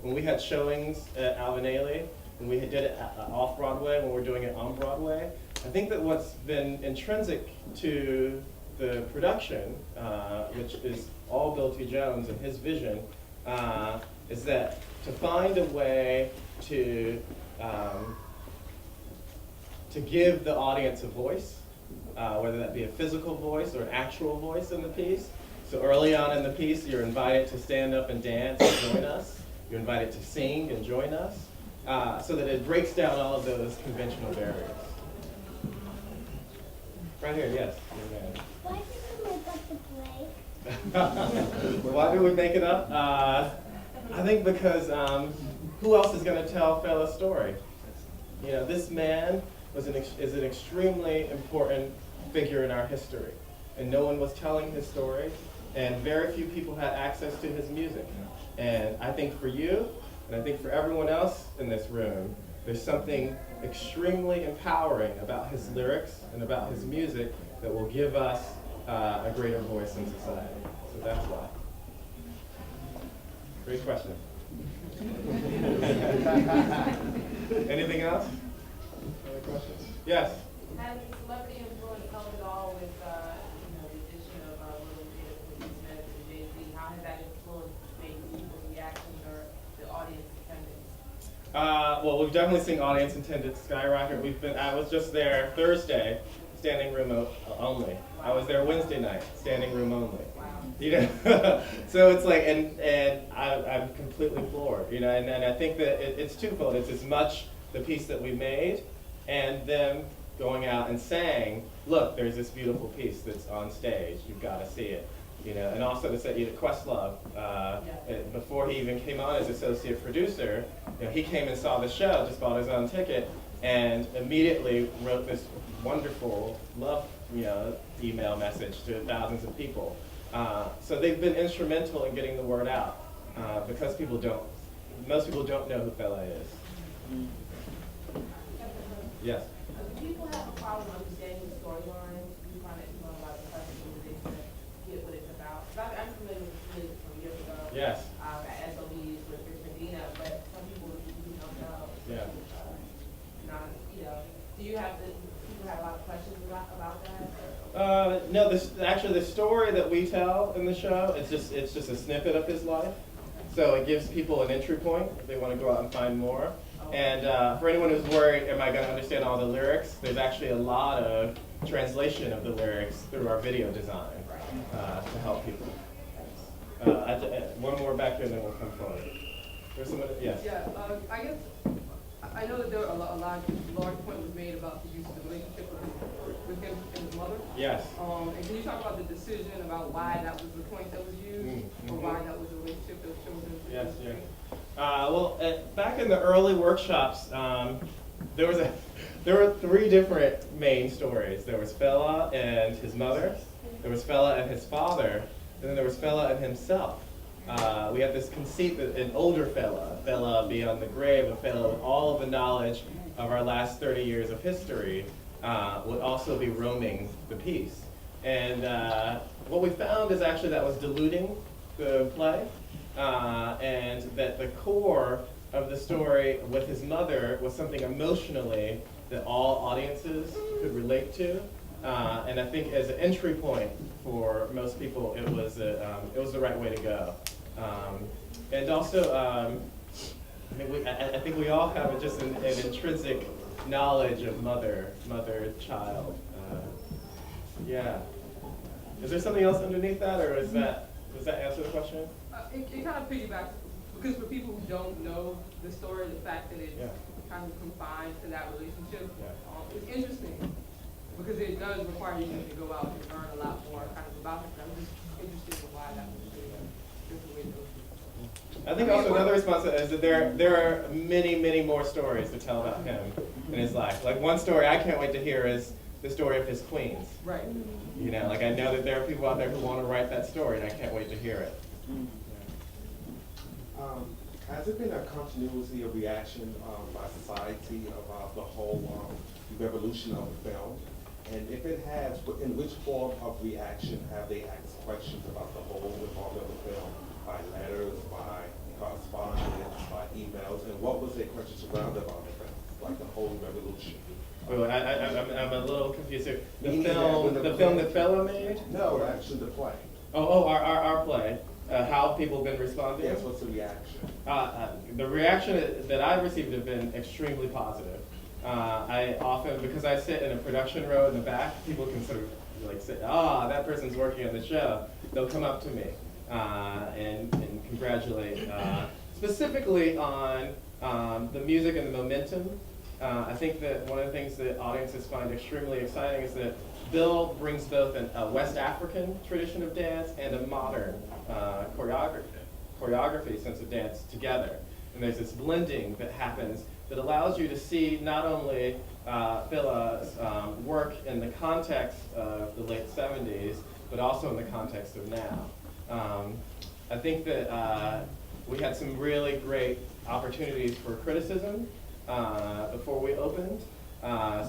when we had showings at Alvin Ailey, when we did it off-Broadway, when we're doing it on Broadway, I think that what's been intrinsic to the production, which is all Bill T. Jones and his vision, is that to find a way to give the audience a voice, whether that be a physical voice or an actual voice in the piece. So early on in the piece, you're invited to stand up and dance and join us. You're invited to sing and join us, so that it breaks down all of those conventional barriers. Right here, yes. Why did you make up the play? Why do we make it up? I think because who else is going to tell Fela's story? You know, this man is an extremely important figure in our history, and no one was telling his story, and very few people had access to his music. And I think for you, and I think for everyone else in this room, there's something extremely empowering about his lyrics and about his music that will give us a greater voice in society. So that's why. Great question. Anything else? Other questions? Yes? Has celebrity influence helped at all with the addition of Little Bit with Smith and Jay-Z? How has that influenced maybe people's reactions or the audience attendance? Well, we've definitely seen audience attendance skyrocket. I was just there Thursday, standing room only. I was there Wednesday night, standing room only. Wow. You know, so it's like, and I'm completely floored. You know, and I think that it's twofold. It's as much the piece that we made, and them going out and saying, "Look, there's this beautiful piece that's on stage. You've got to see it." You know, and also to say, Questlove, before he even came on as associate producer, you know, he came and saw the show, just bought his own ticket, and immediately wrote this wonderful love, email message to thousands of people. So they've been instrumental in getting the word out, because most people don't know who Fela is. Yes? Do people have a problem understanding the storyline? Do you find that people have a lot of questions they can't get what it's about? Because I'm familiar with the music from years ago. Yes. At SOBs with Rich Medina, but some people don't know. Yeah. Do you have people have a lot of questions about that? No, actually the story that we tell in the show, it's just a snippet of his life. So it gives people an entry point if they want to go out and find more. And for anyone who's worried, am I going to understand all the lyrics? There's actually a lot of translation of the lyrics through our video design to help people. One more back here, and then we'll come forward. There's someone, yes? Yeah, I guess I know that there were a large point was made about the use of the relationship with him and his mother. Yes. And can you talk about the decision about why that was the point that was used, or why that was the relationship that was chosen? Yes, yes. Well, back in the early workshops, there were three different main stories. There was Fela and his mother, there was Fela and his father, and then there was Fela and himself. We had this conceit that an older Fela beyond the grave, a Fela with all of the knowledge of our last 30 years of history, would also be roaming the piece. And what we found is actually that was diluting the play, and that the core of the story with his mother was something emotionally that all audiences could relate to. And I think as an entry point for most people, it was the right way to go. And also, I think we all have just an intrinsic knowledge of mother-child. Yeah. Is there something else underneath that, or does that answer the question? It kind of piggybacks, because for people who don't know the story, the fact that it's kind of confined to that relationship, it's interesting, because it does require you to go out and learn a lot more kind of about it. I'm just interested in why that was the way it goes. I think also another response is that there are many, many more stories to tell about him in his life. Like one story I can't wait to hear is the story of his queens. Right. You know, like I know that there are people out there who want to write that story, and I can't wait to hear it. Has there been a continuity of reaction by society about the whole revolution of the film? And if it has, in which form of reaction have they asked questions about the whole involvement of the film? By letters, by correspondence, by was a question surrounded about the film, like the whole revolution. Wait, I'm a little confused here. The Meaning film that Fela made? No, actually the play. Our play. How people have been responding? Yes, what's the reaction? The reaction that I've received have been extremely positive. I often, because I sit in a production row in the back, people can sort of like say, that person's working on the show. They'll come up to me and congratulate, specifically on the music and the momentum. I think that one of the things that audiences find extremely exciting is that Bill brings both a West African tradition of dance and a modern choreography sense of dance together. And there's this blending that happens that allows you to see not only Fela's work in the context of the late 70s, but also in the context of now. I think that we had some really great opportunities for criticism before we opened.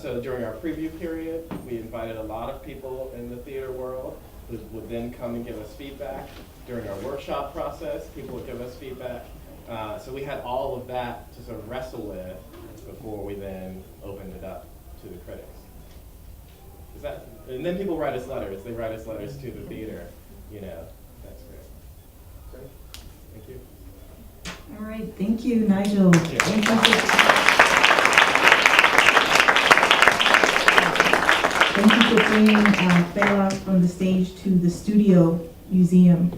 So during our preview period, we invited a lot of people in the theater world who would then come and give us feedback. During our workshop process, people would give us feedback. So we had all of that to sort of wrestle with before we then opened it up to the critics. And then people write us letters. They write us letters to the theater. That's great. Okay. Thank you. All right, thank you, Nigel. Yeah. Thank you for bringing Fela from the stage to the Studio Museum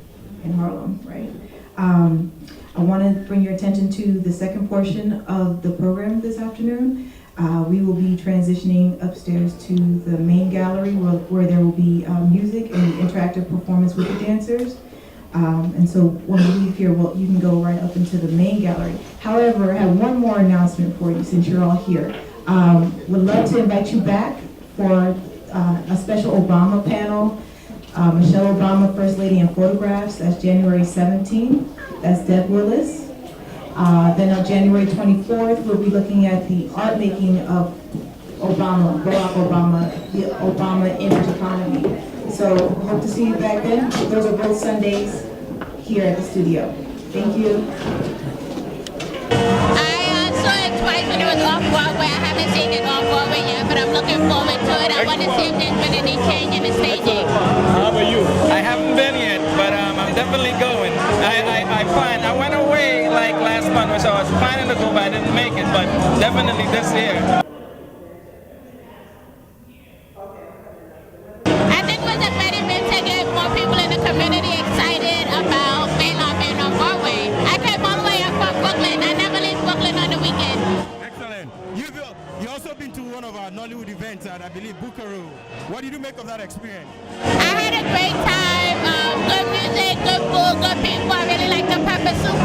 in Harlem, right? I want to bring your attention to the second portion of the program this afternoon. We will be transitioning upstairs to the main gallery where there will be music and interactive performance with the dancers. And so when we leave here, you can go right up into the main gallery. However, I have one more announcement for you since you're all here. Would love to invite you back for a special Obama panel. Michelle Obama, First Lady in Photographs. That's January 17th. That's Deb Willis. Then on January 24th, we'll be looking at the art making of Obama, Barack Obama, the Obama image economy. So hope to see you back then. Those are both Sundays here at the studio. Thank you. I saw it twice when it was off Broadway. I haven't seen it on Broadway yet, but I'm looking forward to it. I want to see if there's been any change in the staging. How about you? I haven't been yet, but I'm definitely going. I went away like last month, so I was planning to go, but I didn't make it. But definitely this year. I think it was a better event to get more people in the community excited about Fela being on Broadway. I came all the way up from Brooklyn. I never leave Brooklyn on the weekend. Excellent. You also been to one of our Nollywood events at, I believe, Buckaroo. What did you make of that experience? I had a great time. Good music, good food, good people. I really like the pepper soup.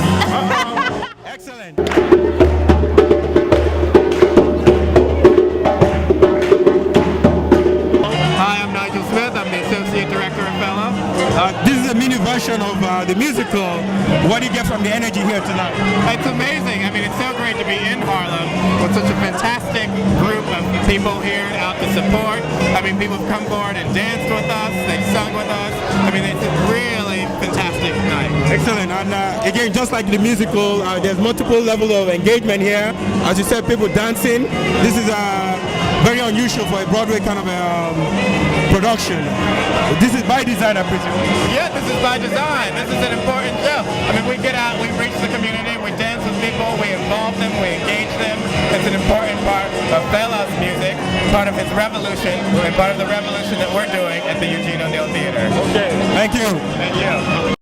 Excellent. Hi, I'm Nigel Smith. I'm the Associate Director of Fela. This is a mini version of the musical. What do you get from the energy here tonight? It's amazing. I mean, it's so great to be in Harlem with such a fantastic group of people here out to support. I mean, people have come forward and danced with us. They've sung with us. I mean, it's a really fantastic night. Excellent. And again, just like the musical, there's multiple levels of engagement here. As you said, people dancing. This is very unusual for a Broadway kind of production. This is by design, I presume. Yeah, this is by design. This is an important show. I mean, we get out, we reach the community, we dance with people, we involve them, we engage them. It's an important part of Fela's music, part of his revolution, and part of the revolution that we're doing at the Eugene O'Neill Theater. Okay. Thank you. Thank you.